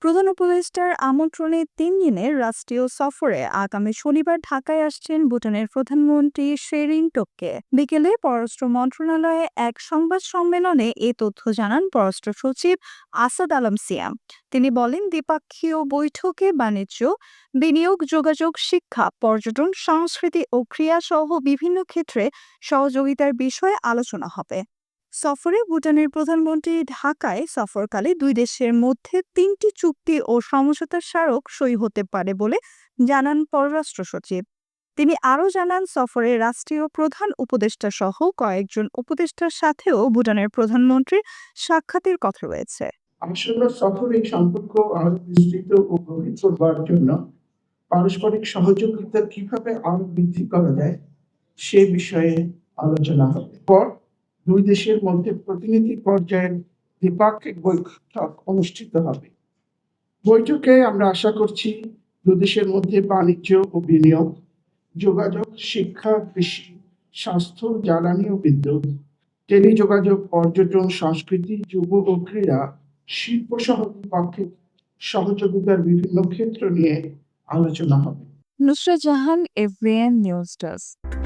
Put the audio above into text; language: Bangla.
প্রধান উপদেষ্টার আমন্ত্রণে ৩ দিনের রাষ্ট্রীয় সফরে আগামী শনিবার ঢাকায় আসছেন ভুটানের প্রধানমন্ত্রী শেরিং টোবগে। বিকেলে পররাষ্ট্র মন্ত্রণালয়ে এক সংবাদ সম্মেলনে এ তথ্য জানান পররাষ্ট্র সচিব আসাদ আলম সিয়াম। তিনি বলেন, দ্বিপাক্ষীয় বৈঠকে বাণিজ্য, বিনিয়োগ, যোগাযোগ, শিক্ষা, পর্যটন, সংস্কৃতি ও ক্রীড়া সহ বিভিন্ন ক্ষেত্রে সহযোগিতার বিষয়ে আলোচনা হবে। সফরে ভুটানের প্রধানমন্ত্রী ঢাকায় সফরকালে দুই দেশের মধ্যে ৩টি চুক্তি ও সমঝোতা স্মারক সই হতে পারে বলে জানান পররাষ্ট্র সচিব। তিনি আরও জানান, সফরে রাষ্ট্রীয় প্রধান উপদেষ্টা সহ কয়েকজন উপদেষ্টার সাথেও ভুটানের প্রধানমন্ত্রীর সাক্ষাতের কথা রয়েছে। আসন্ন সফরে সম্পর্ক আরো বিস্তৃত ও গভীর করবার জন্য পারস্পরিক সহযোগিতা কিভাবে আরো বৃদ্ধি করা যায় সে বিষয়ে আলোচনা হবে। পর দুই দেশের মধ্যে প্রতিনিধি পর্যায়ের দ্বিপাক্ষিক বৈঠক অনুষ্ঠিত হবে। বৈঠকে আমরা আশা করছি দুই দেশের মধ্যে বাণিজ্য ও বিনিয়োগ, যোগাযোগ, শিক্ষা, কৃষি, স্বাস্থ্য, জ্বালানি ও বিদ্যুৎ, টেলিযোগাযোগ, পর্যটন, সংস্কৃতি, যুব ও ক্রীড়া, শিল্প সহ দ্বিপাক্ষিক সহযোগিতার বিভিন্ন ক্ষেত্র নিয়ে আলোচনা হবে। Nusrat Jahan, এফবিএন news desk.